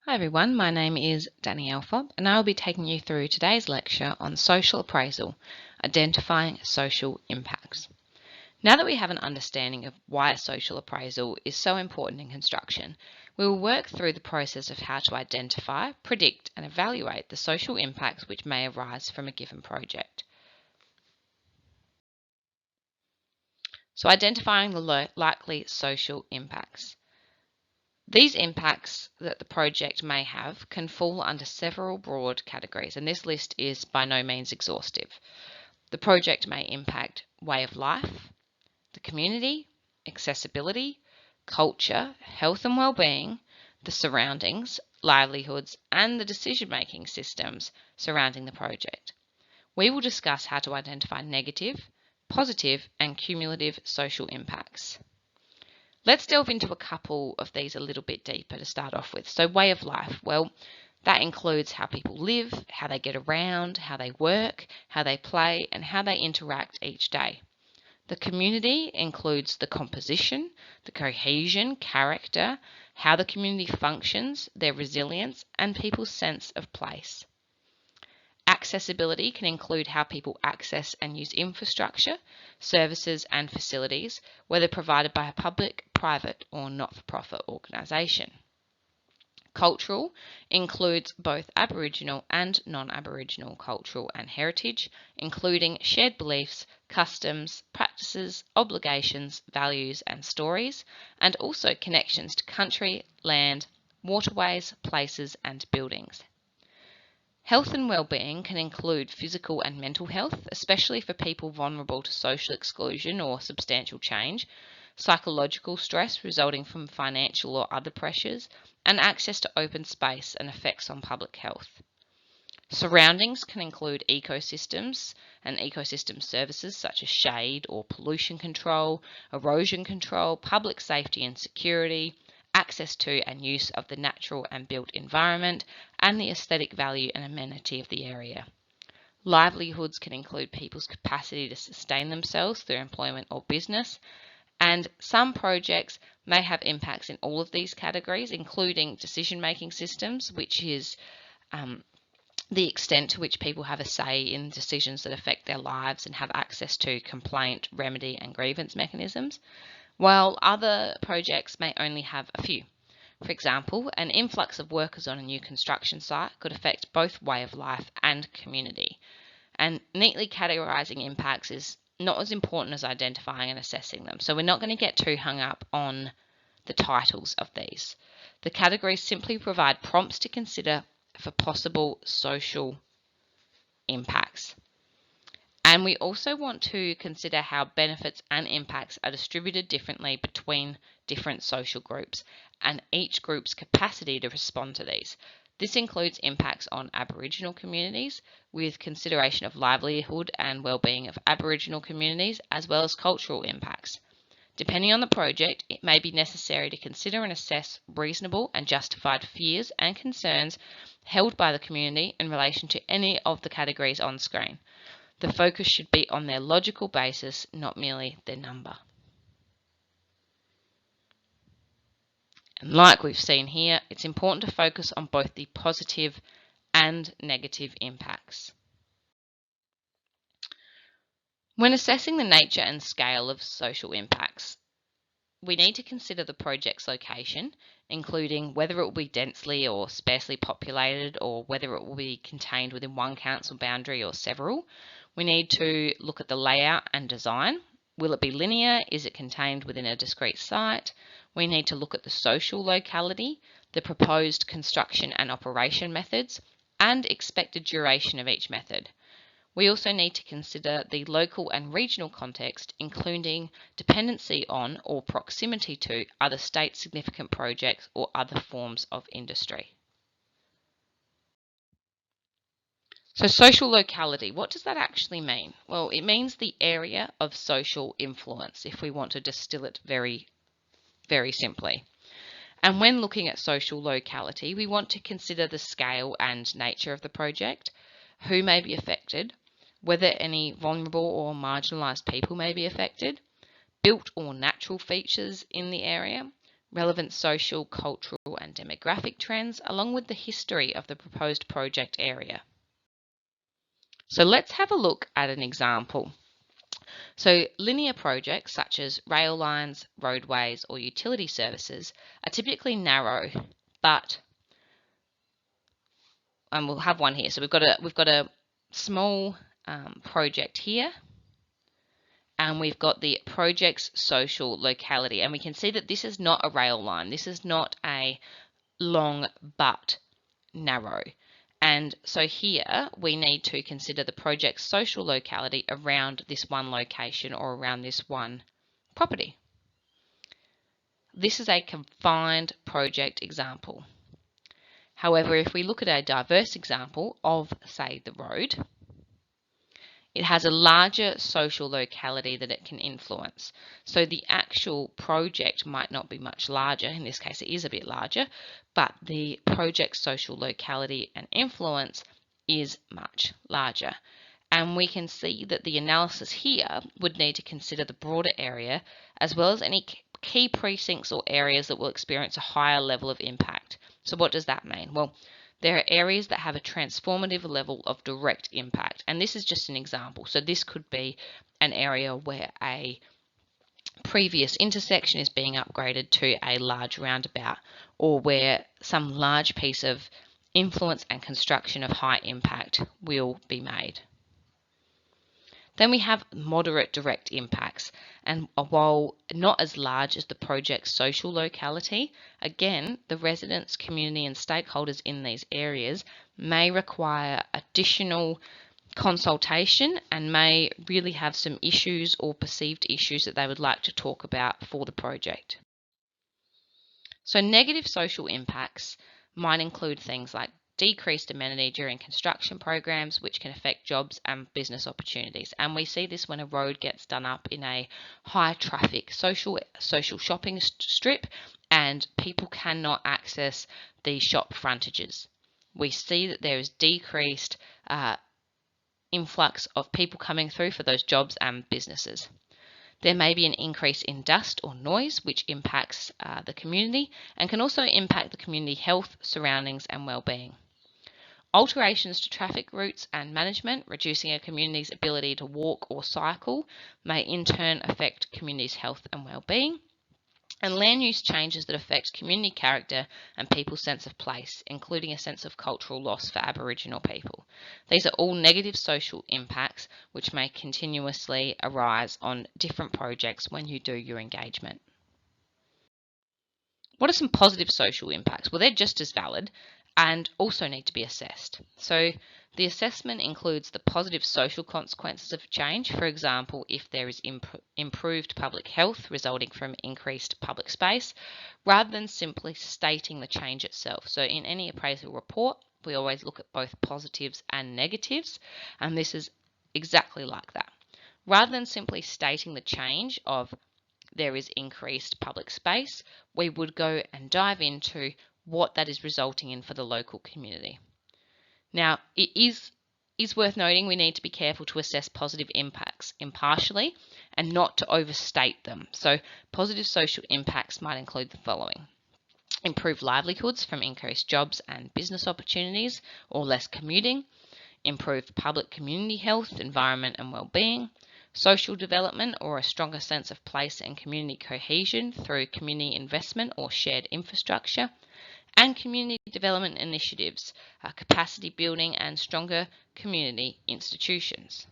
Hi everyone, my name is Danny Alfop and I will be taking you through today's lecture on social appraisal, identifying social impacts. Now that we have an understanding of why social appraisal is so important in construction, we will work through the process of how to identify, predict and evaluate the social impacts which may arise from a given project. So identifying the likely social impacts. These impacts that the project may have can fall under several broad categories, and this list is by no means exhaustive. The project may impact way of life, the community, accessibility, culture, health and well-being, the surroundings, livelihoods, and the decision-making systems surrounding the project. We will discuss how to identify negative, positive, and cumulative social impacts. Let's delve into a couple of these a little bit deeper to start off with. So way of life, well, that includes how people live, how they get around, how they work, how they play, and how they interact each day. The community includes the composition, the cohesion, character, how the community functions, their resilience, and people's sense of place. Accessibility can include how people access and use infrastructure, services and facilities, whether provided by a public, private or not-for-profit organisation. Cultural includes both Aboriginal and non-Aboriginal cultural and heritage, including shared beliefs, customs, practices, obligations, values and stories, and also connections to country, land, waterways, places and buildings. Health and well-being can include physical and mental health, especially for people vulnerable to social exclusion or substantial change, psychological stress resulting from financial or other pressures, and access to open space and effects on public health. Surroundings can include ecosystems and ecosystem services such as shade or pollution control, erosion control, public safety and security, access to and use of the natural and built environment, and the aesthetic value and amenity of the area. Livelihoods can include people's capacity to sustain themselves through employment or business, and some projects may have impacts in all of these categories, including decision-making systems, which is the extent to which people have a say in decisions that affect their lives and have access to complaint, remedy, and grievance mechanisms, while other projects may only have a few. For example, an influx of workers on a new construction site could affect both way of life and community. And neatly categorising impacts is not as important as identifying and assessing them. So we're not going to get too hung up on the titles of these. The categories simply provide prompts to consider for possible social impacts. And we also want to consider how benefits and impacts are distributed differently between different social groups and each group's capacity to respond to these. This includes impacts on Aboriginal communities with consideration of livelihood and well-being of Aboriginal communities, as well as cultural impacts. Depending on the project, it may be necessary to consider and assess reasonable and justified fears and concerns held by the community in relation to any of the categories on screen. The focus should be on their logical basis, not merely their number. And like we've seen here, it's important to focus on both the positive and negative impacts. When assessing the nature and scale of social impacts, we need to consider the project's location, including whether it will be densely or sparsely populated or whether it will be contained within one council boundary or several. We need to look at the layout and design. Will it be linear? Is it contained within a discrete site? We need to look at the social locality, the proposed construction and operation methods, and expected duration of each method. We also need to consider the local and regional context, including dependency on or proximity to other state significant projects or other forms of industry. So social locality, what does that actually mean? Well, it means the area of social influence, if we want to distill it very, very simply. And when looking at social locality, we want to consider the scale and nature of the project, who may be affected, whether any vulnerable or marginalised people may be affected, built or natural features in the area, relevant social, cultural and demographic trends, along with the history of the proposed project area. So let's have a look at an example. So linear projects such as rail lines, roadways or utility services are typically narrow, but and we'll have one here. So we've got a small project here, and we've got the project's social locality, and we can see that this is not a rail line. This is not a long but narrow. And so here we need to consider the project's social locality around this one location or around this one property. This is a confined project example. However, if we look at a diverse example of, say, the road, it has a larger social locality that it can influence. So the actual project might not be much larger. In this case, it is a bit larger, but the project's social locality and influence is much larger. And we can see that the analysis here would need to consider the broader area as well as any key precincts or areas that will experience a higher level of impact. So what does that mean? Well, there are areas that have a transformative level of direct impact, and this is just an example. So this could be an area where a previous intersection is being upgraded to a large roundabout, or where some large piece of influence and construction of high impact will be made. Then we have moderate direct impacts, and while not as large as the project's social locality, again, the residents, community and stakeholders in these areas may require additional consultation and may really have some issues or perceived issues that they would like to talk about for the project. So negative social impacts might include things like decreased amenity during construction programs, which can affect jobs and business opportunities. And we see this when a road gets done up in a high traffic social shopping strip and people cannot access the shop frontages. We see that there is decreased influx of people coming through for those jobs and businesses. There may be an increase in dust or noise, which impacts the community and can also impact the community health, surroundings and well-being. Alterations to traffic routes and management, reducing a community's ability to walk or cycle, may in turn affect communities' health and well-being. And land use changes that affect community character and people's sense of place, including a sense of cultural loss for Aboriginal people. These are all negative social impacts which may continuously arise on different projects when you do your engagement. What are some positive social impacts? Well, they're just as valid and also need to be assessed. So the assessment includes the positive social consequences of change. For example, if there is improved public health resulting from increased public space, rather than simply stating the change itself. So in any appraisal report, we always look at both positives and negatives, and this is exactly like that. Rather than simply stating the change of there is increased public space, we would go and dive into what that is resulting in for the local community. Now, it is worth noting we need to be careful to assess positive impacts impartially and not to overstate them. So positive social impacts might include the following: improved livelihoods from increased jobs and business opportunities or less commuting, improved public community health, environment and well-being, social development or a stronger sense of place and community cohesion through community investment or shared infrastructure, and community development initiatives, capacity building and stronger community institutions.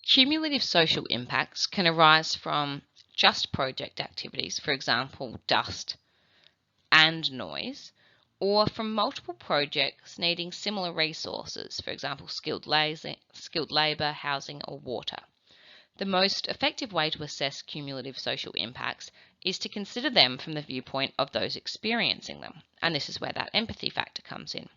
Cumulative social impacts can arise from just project activities, for example, dust and noise, or from multiple projects needing similar resources, for example, skilled labour, housing or water. The most effective way to assess cumulative social impacts is to consider them from the viewpoint of those experiencing them, and this is where that empathy factor comes in.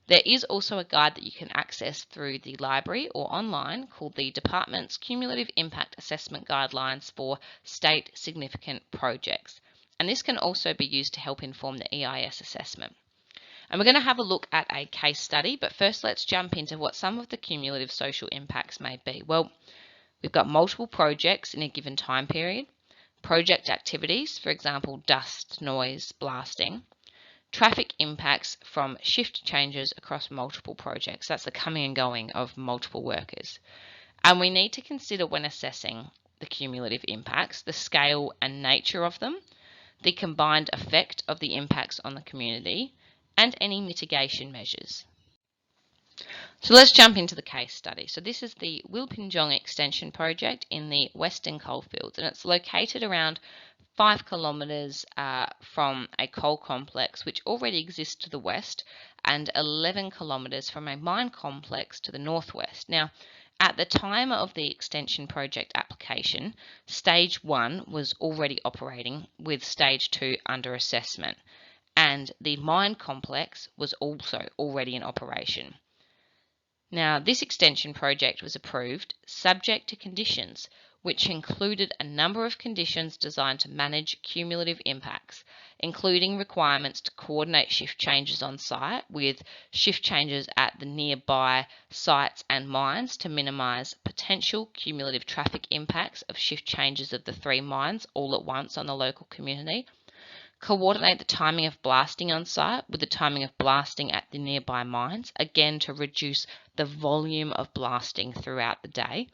There is also a guide that you can access through the library or online called the Department's Cumulative Impact Assessment Guidelines for State Significant Projects, and this can also be used to help inform the EIS assessment. And we're going to have a look at a case study, but first let's jump into what some of the cumulative social impacts may be. Well, we've got multiple projects in a given time period. project activities, for example, dust, noise, blasting, traffic impacts from shift changes across multiple projects. That's the coming and going of multiple workers. And we need to consider when assessing the cumulative impacts, the scale and nature of them, the combined effect of the impacts on the community, and any mitigation measures. So let's jump into the case study. So this is the Wilpinjong Extension Project in the Western Coalfields, and it's located around 5 kilometres from a coal complex which already exists to the west, and 11 kilometres from a mine complex to the northwest. Now, at the time of the extension project application, stage 1 was already operating with stage 2 under assessment, and the mine complex was also already in operation. Now, this extension project was approved subject to conditions, which included a number of conditions designed to manage cumulative impacts, including requirements to coordinate shift changes on site with shift changes at the nearby sites and mines to minimise potential cumulative traffic impacts of shift changes of the 3 mines all at once on the local community, coordinate the timing of blasting on site with the timing of blasting at the nearby mines, again to reduce the volume of blasting throughout the day,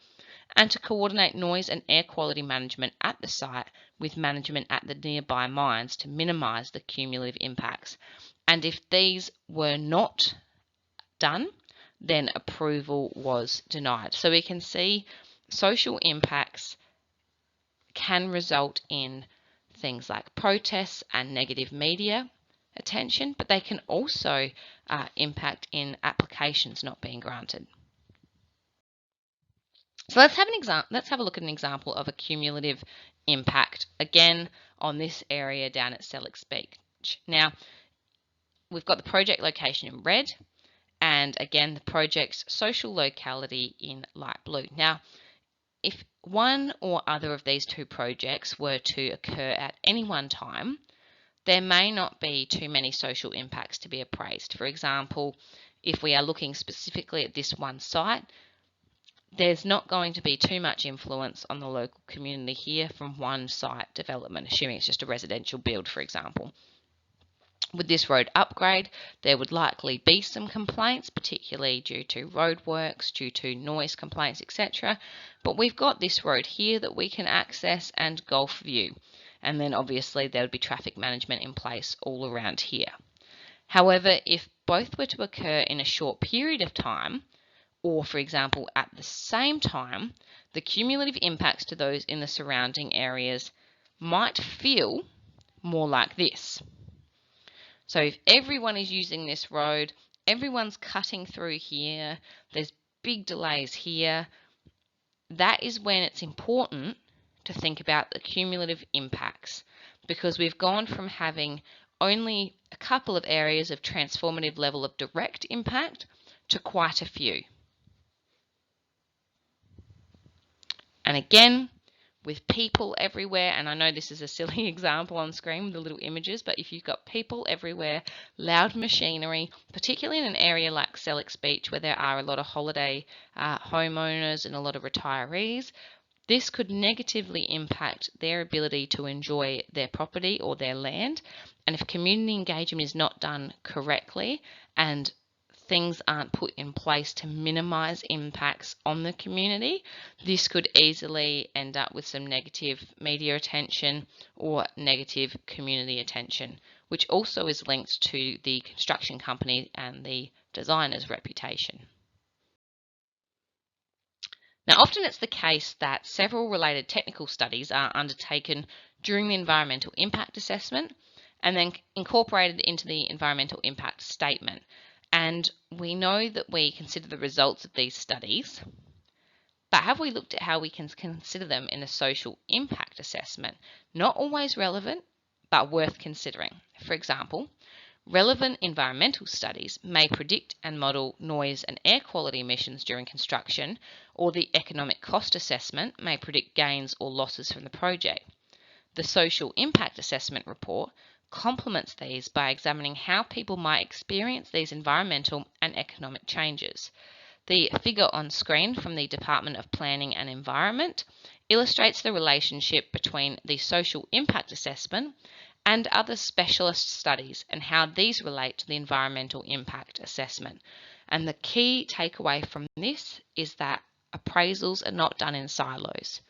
and to coordinate noise and air quality management at the site with management at the nearby mines to minimise the cumulative impacts. And if these were not done, then approval was denied. So we can see social impacts can result in things like protests and negative media attention, but they can also impact in applications not being granted. So let's have a look at an example of a cumulative impact, again on this area down at Selleck's Beach. Now, we've got the project location in red, and again the project's social locality in light blue. Now, if one or other of these two projects were to occur at any one time, there may not be too many social impacts to be appraised. For example, if we are looking specifically at this one site, there's not going to be too much influence on the local community here from one site development, assuming it's just a residential build, for example. With this road upgrade, there would likely be some complaints, particularly due to roadworks, due to noise complaints, etc. But we've got this road here that we can access and Gulf View. And then obviously there would be traffic management in place all around here. However, if both were to occur in a short period of time, or for example at the same time, the cumulative impacts to those in the surrounding areas might feel more like this. So if everyone is using this road, everyone's cutting through here, there's big delays here, that is when it's important to think about the cumulative impacts, because we've gone from having only a couple of areas of transformative level of direct impact to quite a few. And again, with people everywhere, and I know this is a silly example on screen with the little images, but if you've got people everywhere, loud machinery, particularly in an area like Selleck's Beach where there are a lot of holiday homeowners and a lot of retirees, this could negatively impact their ability to enjoy their property or their land. And if community engagement is not done correctly and things aren't put in place to minimise impacts on the community, this could easily end up with some negative media attention or negative community attention, which also is linked to the construction company and the designer's reputation. Now, often it's the case that several related technical studies are undertaken during the environmental impact assessment and then incorporated into the environmental impact statement. And we know that we consider the results of these studies, but have we looked at how we can consider them in a social impact assessment? Not always relevant, but worth considering. For example, relevant environmental studies may predict and model noise and air quality emissions during construction, or the economic cost assessment may predict gains or losses from the project. The social impact assessment report complements these by examining how people might experience these environmental and economic changes. The figure on screen from the Department of Planning and Environment illustrates the relationship between the social impact assessment and other specialist studies and how these relate to the environmental impact assessment. And the key takeaway from this is that appraisals are not done in silos.